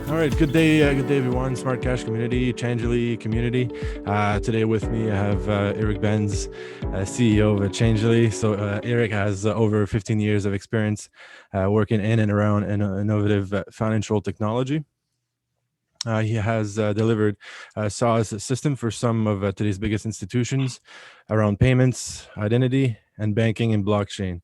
All right, good day, everyone. SmartCash community, Changelly community. Today with me, I have Eric Benz, CEO of Changelly. So Eric has over 15 years of experience working in and around innovative financial technology. He has delivered a SaaS system for some of today's biggest institutions around payments, identity, and banking and blockchain.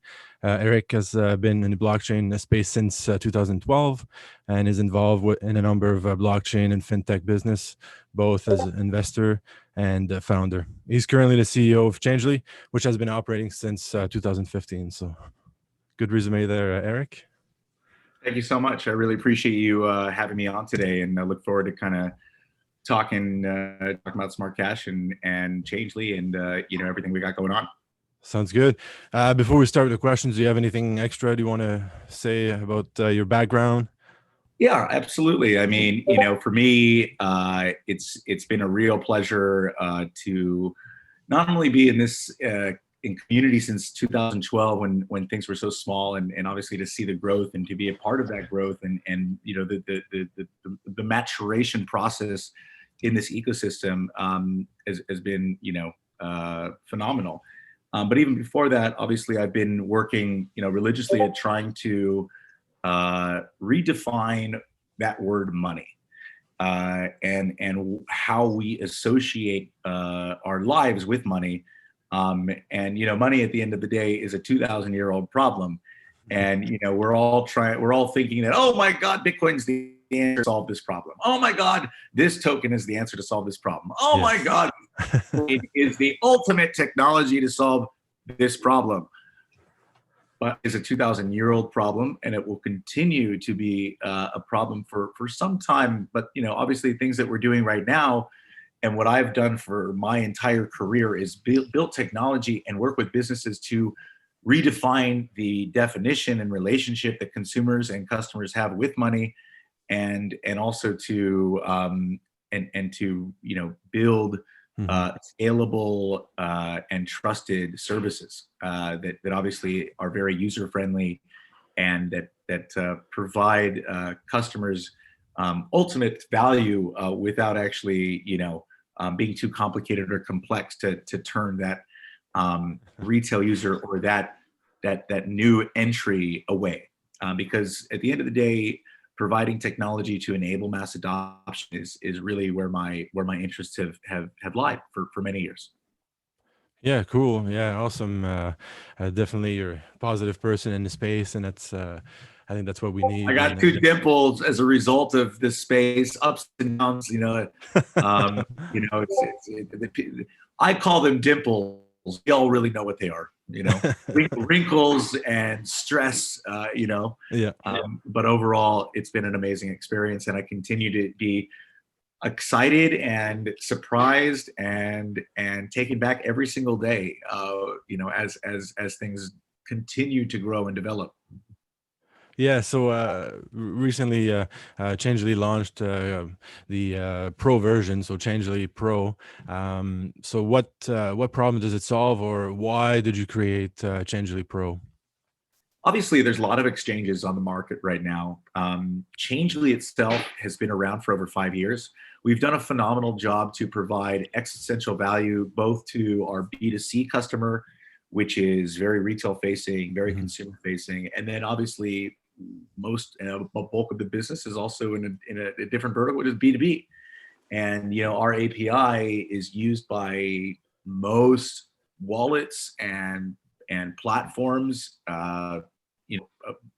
Eric has been in the blockchain space since 2012 and is involved in a number of blockchain and fintech business, both as an investor and founder. He's currently the CEO of Changelly, which has been operating since 2015. So good resume there, Eric. Thank you so much. I really appreciate you having me on today, and I look forward to kind of talking about SmartCash and Changelly and everything we got going on. Sounds good. Before we start with the questions, do you have anything extra do you want to say about your background? Yeah, absolutely. I mean, for me, it's been a real pleasure to not only be in this in community since 2012 when things were so small, and obviously to see the growth and to be a part of that growth and the maturation process in this ecosystem has been phenomenal. But even before that, obviously I've been working religiously at trying to redefine that word money and how we associate our lives with money. Money at the end of the day is a 2,000-year-old problem. And, we're all thinking that, oh my God, Bitcoin's the answer to solve this problem. Oh my God, this token is the answer to solve this problem. Oh my God, it is the ultimate technology to solve this problem. But it's a 2,000-year-old problem, and it will continue to be a problem for some time. But, obviously things that we're doing right now, and what I've done for my entire career is build technology and work with businesses to redefine the definition and relationship that consumers and customers have with money, and also to build scalable and trusted services that obviously are very user friendly and that provide customers ultimate value without actually being too complicated or complex to turn that retail user or that new entry away. Because at the end of the day, providing technology to enable mass adoption is really where my interests have lied for many years. Yeah, cool. Yeah, awesome. Definitely you're a positive person in the space, and that's I think that's what we need. I got two dimples as a result of this space, ups and downs. I call them dimples. We all really know what they are. Wrinkles and stress. But overall, it's been an amazing experience, and I continue to be excited and surprised and taken back every single day. As things continue to grow and develop. Yeah, so recently Changelly launched the Pro version, so Changelly PRO. So what problem does it solve, or why did you create Changelly PRO? Obviously, there's a lot of exchanges on the market right now. Changelly itself has been around for over 5 years. We've done a phenomenal job to provide existential value both to our B2C customer, which is very retail facing, very consumer facing, and then obviously a bulk of the business is also in a different vertical, which is B2B. And our API is used by most wallets and platforms in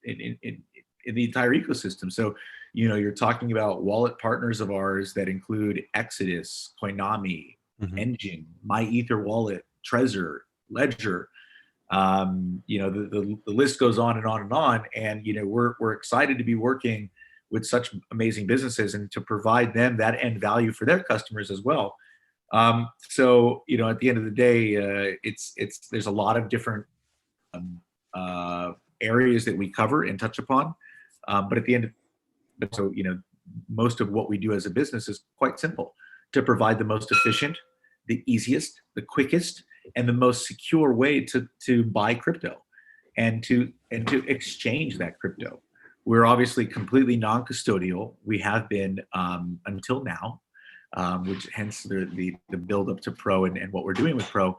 the entire ecosystem. So you're talking about wallet partners of ours that include Exodus, Coinami, Engine, MyEther Wallet, Trezor, Ledger. The list goes on and on and on. And we're excited to be working with such amazing businesses and to provide them that end value for their customers as well. So at the end of the day, there's a lot of different areas that we cover and touch upon. But at the end, most of what we do as a business is quite simple: to provide the most efficient, the easiest, the quickest, and the most secure way to buy crypto and to exchange that crypto. We're obviously completely non-custodial. We have been until now, which hence the build up to Pro and what we're doing with Pro.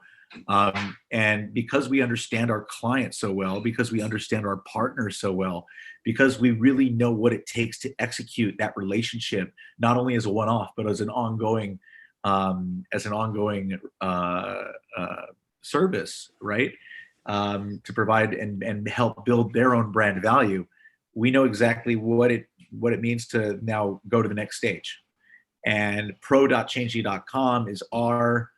And because we understand our clients so well, because we understand our partners so well, because we really know what it takes to execute that relationship, not only as a one-off, but as an ongoing service, right? To provide and help build their own brand value. We know exactly what it means to now go to the next stage. And pro.changelly.com is our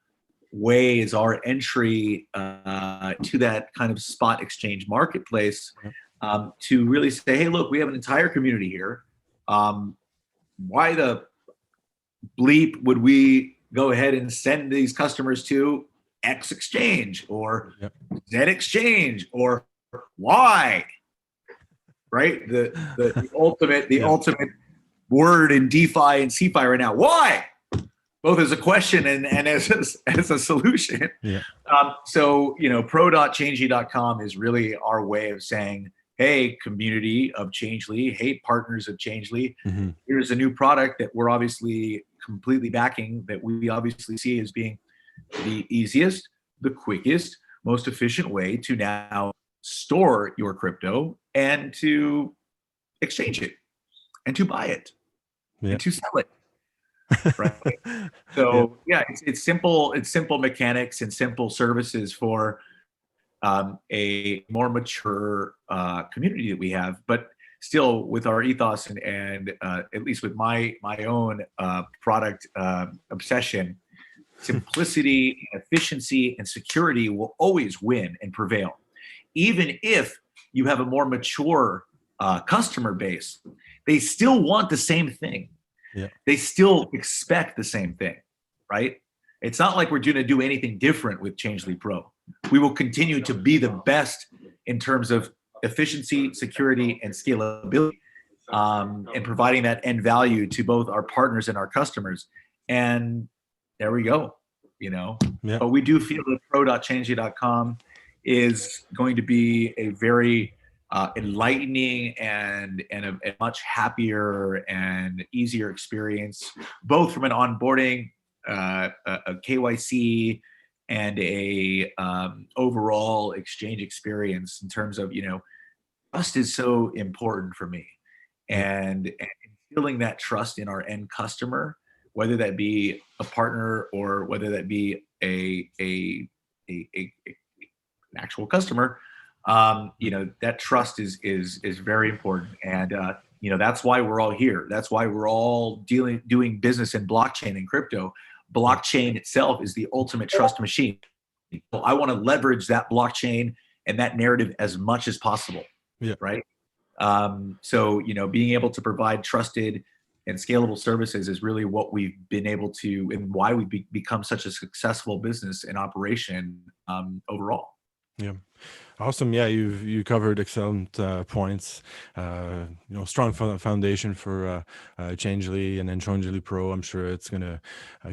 way, is our entry to that kind of spot exchange marketplace, to really say, hey, look, we have an entire community here. Why the bleep would we go ahead and send these customers to X exchange or Z exchange or Y? Right? The ultimate word in DeFi and CeFi right now. Why? Both as a question and as a solution. Yeah. So, pro.changelly.com is really our way of saying, hey, community of Changelly, hey, partners of Changelly, here's a new product that we're obviously completely backing, that we obviously see as being the easiest, the quickest, most efficient way to now store your crypto and to exchange it and to buy it and to sell it. Right. So it's simple mechanics and simple services for a more mature community that we have, but still with our ethos and at least with my own product obsession, simplicity, efficiency, and security will always win and prevail. Even if you have a more mature customer base, they still want the same thing. Yeah. They still expect the same thing, right? It's not like we're going to do anything different with Changelly Pro. We will continue to be the best in terms of efficiency, security, and scalability, and providing that end value to both our partners and our customers. And there we go, But we do feel that pro.changelly.com is going to be a very enlightening and a much happier and easier experience, both from an onboarding, a KYC, and a overall exchange experience in terms of, trust is so important for me, and instilling that trust in our end customer, whether that be a partner or whether that be an actual customer. That trust is very important. And, that's why we're all here. That's why we're all doing business in blockchain and crypto. Blockchain itself is the ultimate trust machine. So I want to leverage that blockchain and that narrative as much as possible. Yeah. Right. So, being able to provide trusted and scalable services is really what we've been able to, and why we've become such a successful business and operation overall. Yeah. Awesome. Yeah, you covered excellent points. Strong foundation for Changelly and then Changelly Pro. I'm sure it's going to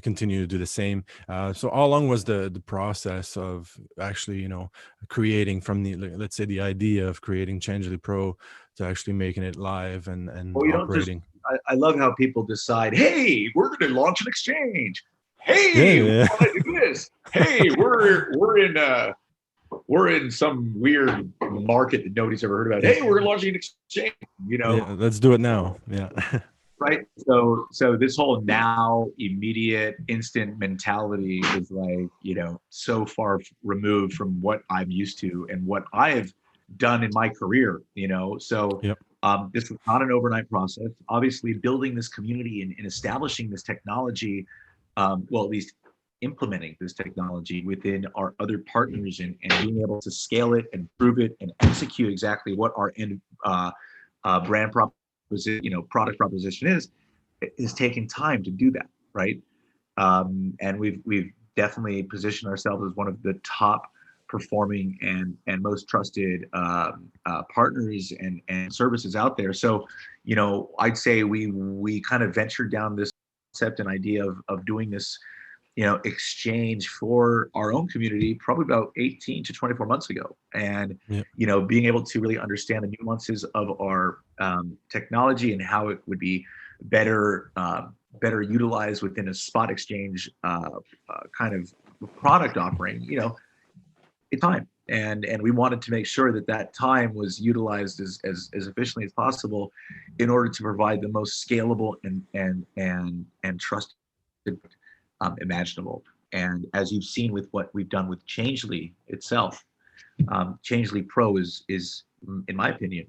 continue to do the same. So how long was the process of actually, creating from let's say the idea of creating Changelly Pro to actually making it live and operating? I love how people decide, hey, we're going to launch an exchange. Hey, we want to do this. Hey, we're in some weird market that nobody's ever heard about. Hey, we're launching an exchange, Yeah, let's do it now. Yeah. Right. So this whole now, immediate, instant mentality is like, so far removed from what I'm used to and what I've done in my career, So this is not an overnight process. Obviously, building this community and establishing this technology, at least implementing this technology within our other partners and being able to scale it and prove it and execute exactly what our end brand proposition, product proposition is taking time to do that, right? And we've definitely positioned ourselves as one of the top performing and most trusted partners and services out there. So, I'd say we kind of ventured down this concept and idea of doing this exchange for our own community probably about 18 to 24 months ago. And, Yeah. being able to really understand the nuances of our technology and how it would be better utilized within a spot exchange kind of product offering, it's time. And we wanted to make sure that time was utilized as efficiently as possible in order to provide the most scalable and trusted imaginable. And as you've seen with what we've done with Changelly itself, Changelly PRO is, in my opinion,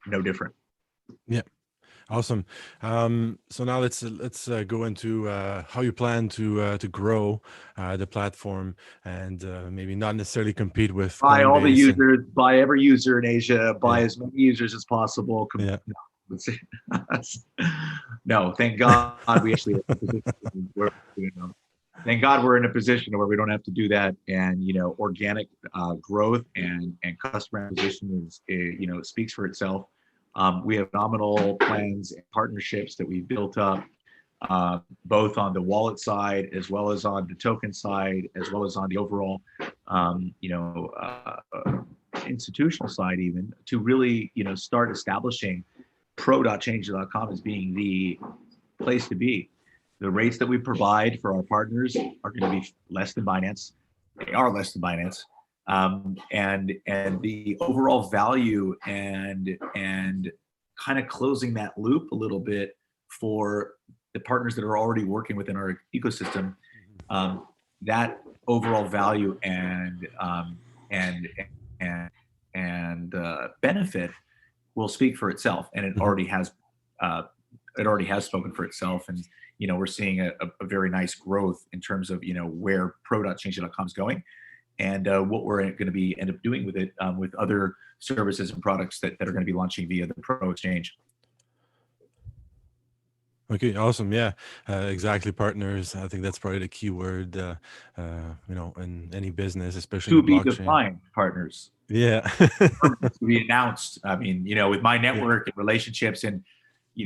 no different. Yeah. Awesome. So now let's go into how you plan to grow the platform and maybe not necessarily compete with Buy all the Coinbase users, buy every user in Asia, buy yeah. as many users as possible. Yeah. No, thank God we actually have a position where, thank God we're in a position where we don't have to do that. And organic growth and customer acquisition is, it speaks for itself. We have phenomenal plans and partnerships that we've built up, both on the wallet side as well as on the token side, as well as on the overall, institutional side, even to really, start establishing pro.changelly.com as being the place to be. The rates that we provide for our partners are going to be less than Binance. They are less than Binance. And the overall value and kind of closing that loop a little bit for the partners that are already working within our ecosystem, that overall value and benefit will speak for itself, and it already has. It already has spoken for itself, and we're seeing a very nice growth in terms of where pro.changelly.com is going. And what we're going to be end up doing with it, with other services and products that are going to be launching via the Pro Exchange. Okay, awesome. Yeah, exactly. Partners. I think that's probably the key word, in any business, especially To in the be blockchain. defined, partners. Yeah. To be announced. I mean, with my network and relationships, and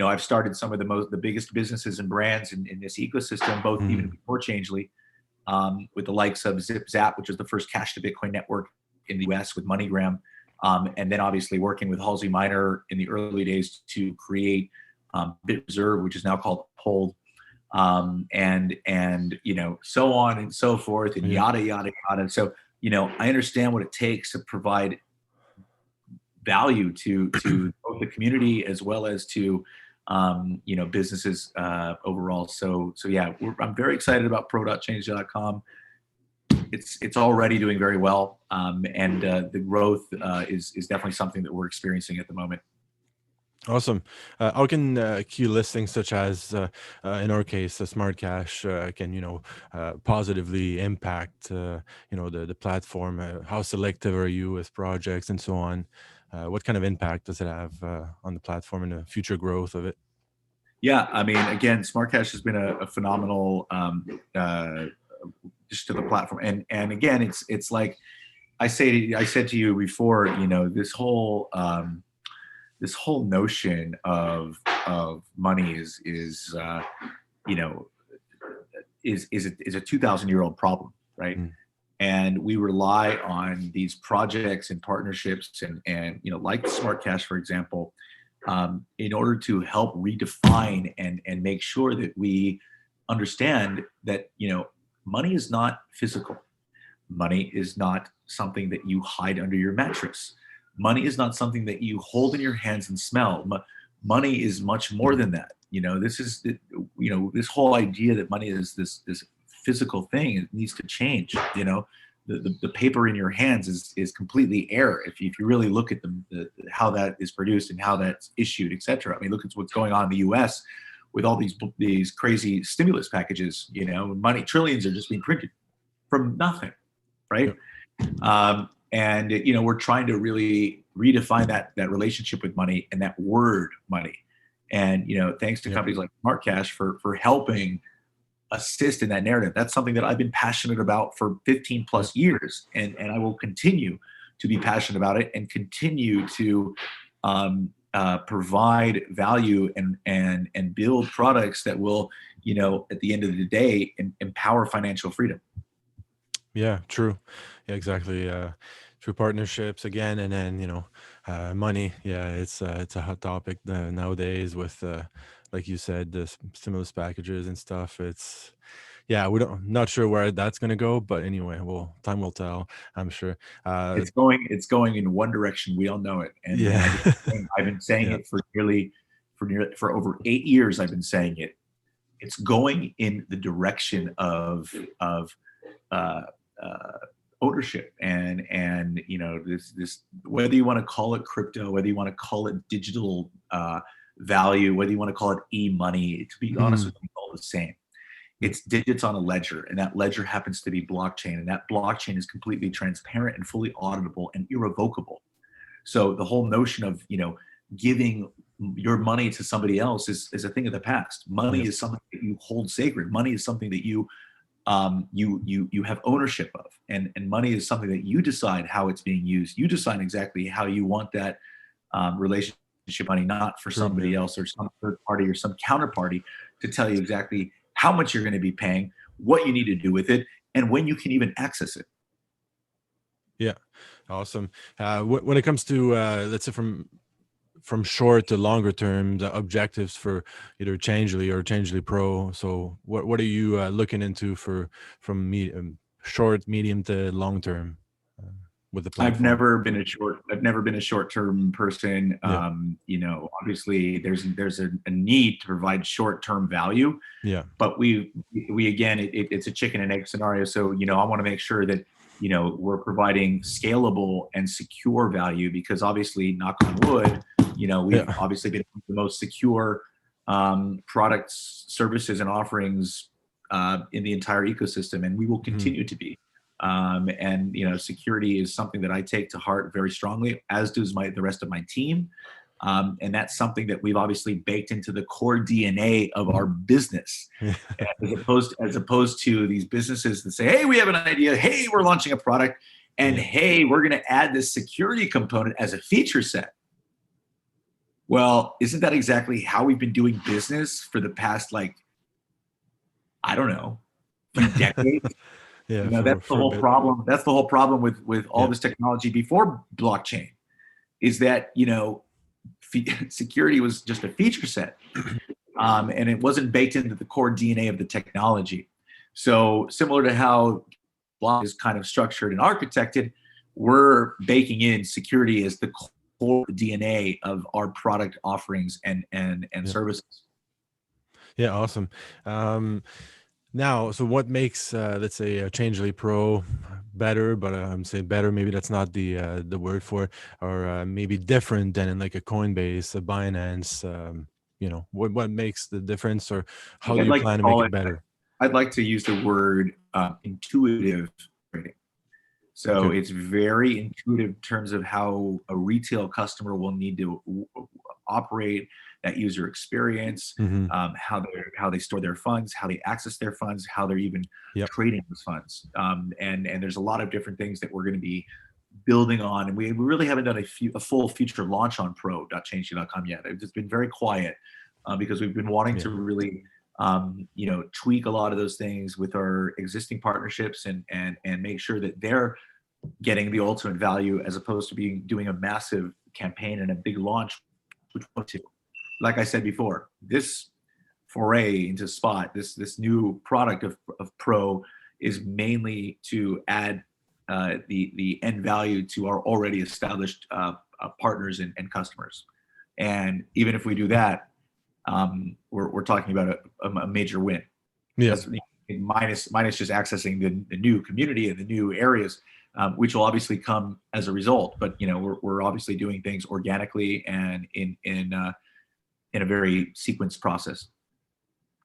I've started some of the biggest businesses and brands in this ecosystem, both even before Changelly. With the likes of ZipZap, which was the first cash to Bitcoin network in the US with MoneyGram. And then obviously working with Halsey Minor in the early days to create BitReserve, which is now called Hold. And so on and so forth and yada, yada, yada. So, I understand what it takes to provide value to both the community as well as to businesses overall. So yeah, I'm very excited about pro.changelly.com. It's already doing very well, and the growth is definitely something that we're experiencing at the moment. Awesome. How can key listings such as, in our case, SmartCash, can positively impact the platform? How selective are you with projects and so on? What kind of impact does it have on the platform and the future growth of it? Yeah, I mean, again, SmartCash has been a phenomenal just to the platform, and again, it's like I said to you before, this whole notion of money is a 2,000-year-old problem, right? And we rely on these projects and partnerships and like SmartCash, for example, in order to help redefine and make sure that we understand that money is not physical. Money is not something that you hide under your mattress. Money is not something that you hold in your hands and smell. Money is much more than that. This is this whole idea that money is this physical thing. It needs to change. The paper in your hands is completely air. If you really look at the how that is produced and how that's issued, etc. I mean, look at what's going on in the U.S. with all these crazy stimulus packages. Money, trillions are just being printed from nothing, right? Yep. And we're trying to really redefine that relationship with money and that word money. And thanks to companies like SmartCash for helping assist in that narrative. That's something that I've been passionate about for 15 plus years, and I will continue to be passionate about it and continue to provide value and build products that will at the end of the day, empower financial freedom. Yeah, true. Yeah, exactly. True partnerships again, and then money. Yeah, it's a hot topic nowadays with like you said, the stimulus packages and stuff. It's we don't not sure where that's gonna go, but anyway, well, time will tell. I'm sure. It's going in one direction. We all know it, and Yeah, I've been saying yeah, it for over 8 years. I've been saying it. It's going in the direction of uh, uh, ownership, and this whether you want to call it crypto, whether you want to call it digital value, whether you want to call it e-money. To be honest with you, all the same. It's digits on a ledger, and that ledger happens to be blockchain, and that blockchain is completely transparent and fully auditable and irrevocable. So the whole notion of giving your money to somebody else is a thing of the past. Money is something that you hold sacred. Money is something that you have ownership of, and money is something that you decide how it's being used. You decide exactly how you want that relationship money, not for somebody else or some third party or some counterparty to tell you exactly how much you're going to be paying, what you need to do with it, and when you can even access it. Yeah, awesome. When it comes to let's say from short to longer term, the objectives for either Changelly or Changelly Pro. So what are you looking into from short, medium to long term with the platform? I've never been a short-term person. Obviously there's a need to provide short-term value. Yeah. But we again, it's a chicken and egg scenario. So, I want to make sure that, we're providing scalable and secure value, because obviously, knock on wood, we've obviously been the most secure products, services, and offerings in the entire ecosystem, and we will continue to be. And security is something that I take to heart very strongly, as does the rest of my team. And that's something that we've obviously baked into the core DNA of our business, as opposed to these businesses that say, "Hey, we have an idea. Hey, we're launching a product, and hey, we're going to add this security component as a feature set." Well, isn't that exactly how we've been doing business for the past, I don't know, few decades? That's the whole problem. That's the whole problem with all this technology before blockchain, is that security was just a feature set, and it wasn't baked into the core DNA of the technology. So similar to how block is kind of structured and architected, we're baking in security as the core DNA of our product offerings and services. Yeah, awesome. Now, so what makes let's say a Changelly Pro better? But I'm saying better, maybe that's not the word for it, or maybe different than in like a Coinbase, a Binance. What makes the difference, or how do you plan to make it better? I'd like to use the word intuitive trading. So it's very intuitive in terms of how a retail customer will need to operate, that user experience, how they store their funds, how they access their funds, how they're even trading those funds. And there's a lot of different things that we're going to be building on. And we really haven't done a full feature launch on pro.changelly.com yet. It's just been very quiet because we've been wanting to really tweak a lot of those things with our existing partnerships and make sure that they're getting the ultimate value, as opposed to doing a massive campaign and a big launch. Like I said before, this foray into spot, this new product of Pro, is mainly to add the end value to our already established partners and customers. And even if we do that, we're talking about a major win. Yes. Minus just accessing the new community and the new areas, which will obviously come as a result. But we're obviously doing things organically and in a very sequenced process.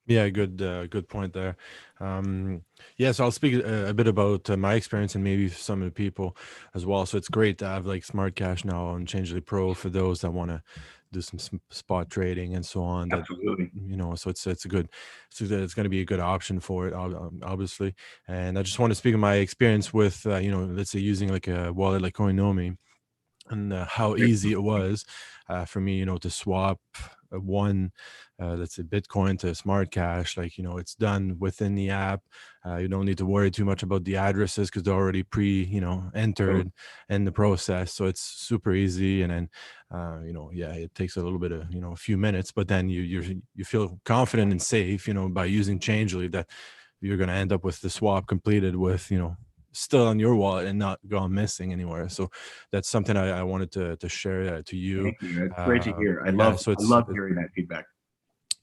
Yeah, good point there. So I'll speak a bit about my experience and maybe some of the people as well. So it's great to have like SmartCash now on Changelly Pro for those that want to do some spot trading and so on. Absolutely. So it's a good, so that it's going to be a good option for it, obviously. And I just want to speak of my experience with, let's say using like a wallet like Coinomi, and how easy it was for me, to swap a one, let's say Bitcoin to SmartCash, like, it's done within the app. You don't need to worry too much about the addresses because they're already entered in the process. So it's super easy. And then, it takes a little bit of, a few minutes, but then you feel confident and safe, by using Changelly, that you're going to end up with the swap completed with, still on your wallet and not gone missing anywhere. So that's something I wanted to share to you. Thank you. It's great to hear. I Yeah, love hearing that feedback.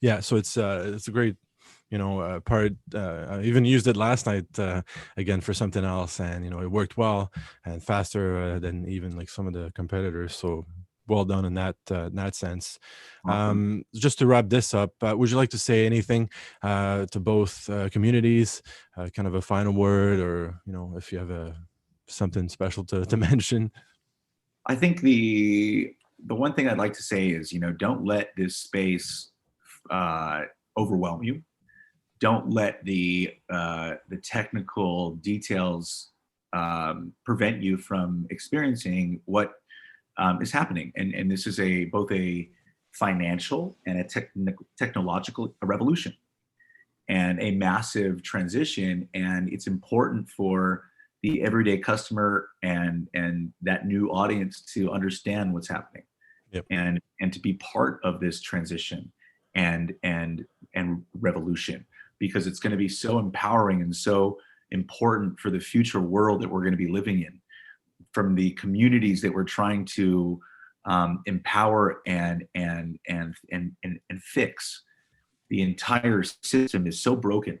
Yeah, so it's a great, part. I even used it last night again for something else, and it worked well and faster than even like some of the competitors. So well done in that sense. Awesome. Just to wrap this up, would you like to say anything to both communities, kind of a final word, or if you have something special to mention? I think the one thing I'd like to say is, don't let this space overwhelm you. Don't let the technical details prevent you from experiencing what is happening. And this is both a financial and a technological revolution and a massive transition. And it's important for the everyday customer and that new audience to understand what's happening. Yep. and to be part of this transition and revolution, because it's going to be so empowering and so important for the future world that we're going to be living in, from the communities that we're trying to empower and fix. The entire system is so broken,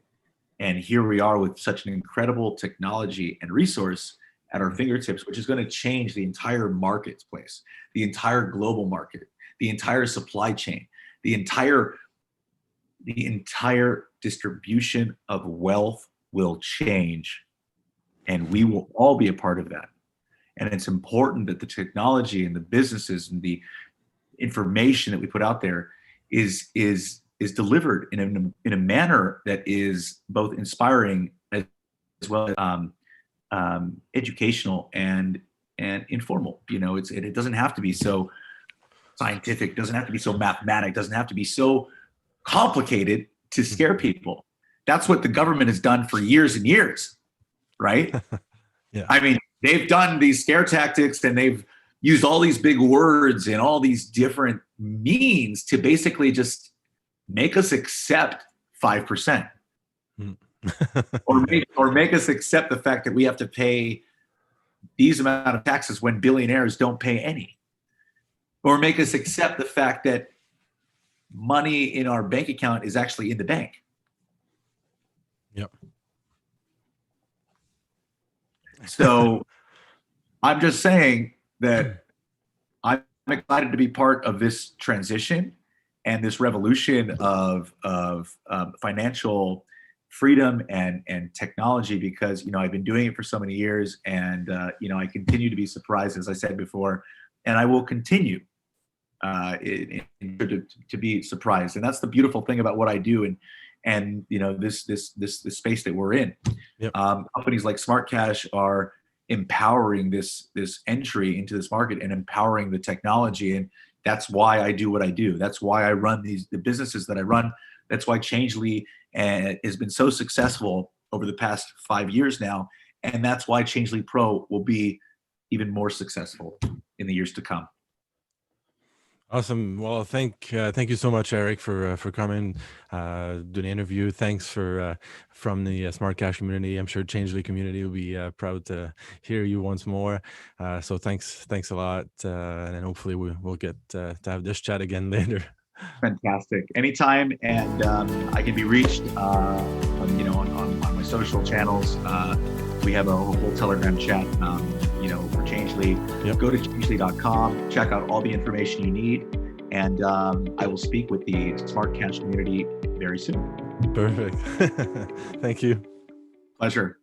and here we are with such an incredible technology and resource at our fingertips, which is going to change the entire marketplace, the entire global market, the entire supply chain, the entire distribution of wealth will change, and we will all be a part of that. And it's important that the technology and the businesses and the information that we put out there is delivered in a manner that is both inspiring as well as educational and informal. It doesn't have to be so scientific, doesn't have to be so mathematic, doesn't have to be so complicated to scare people. That's what the government has done for years and years, right? Yeah. I mean, they've done these scare tactics and they've used all these big words and all these different means to basically just make us accept 5%. or make us accept the fact that we have to pay these amount of taxes when billionaires don't pay any. Or make us accept the fact that money in our bank account is actually in the bank. Yep. So I'm just saying that I'm excited to be part of this transition and this revolution of financial freedom and technology, because I've been doing it for so many years, and I continue to be surprised, as I said before, and I will continue to be surprised. And that's the beautiful thing about what I do, and this space that we're in. Yep. Companies like SmartCash are empowering this entry into this market and empowering the technology, and that's why I do what I do. That's why I run the businesses that I run. That's why Changelly has been so successful over the past 5 years now, and that's why Changelly PRO will be even more successful in the years to come. Awesome. Well, thank you so much, Eric, for coming, do the interview. Thanks from the SmartCash community. I'm sure Changelly community will be proud to hear you once more. So thanks a lot, and then hopefully we'll get to have this chat again later. Fantastic. Anytime, and I can be reached on my social channels. We have a whole Telegram chat, for Changelly. Yep. Go to changelly.com, check out all the information you need, and I will speak with the SmartCash community very soon. Perfect. Thank you. Pleasure.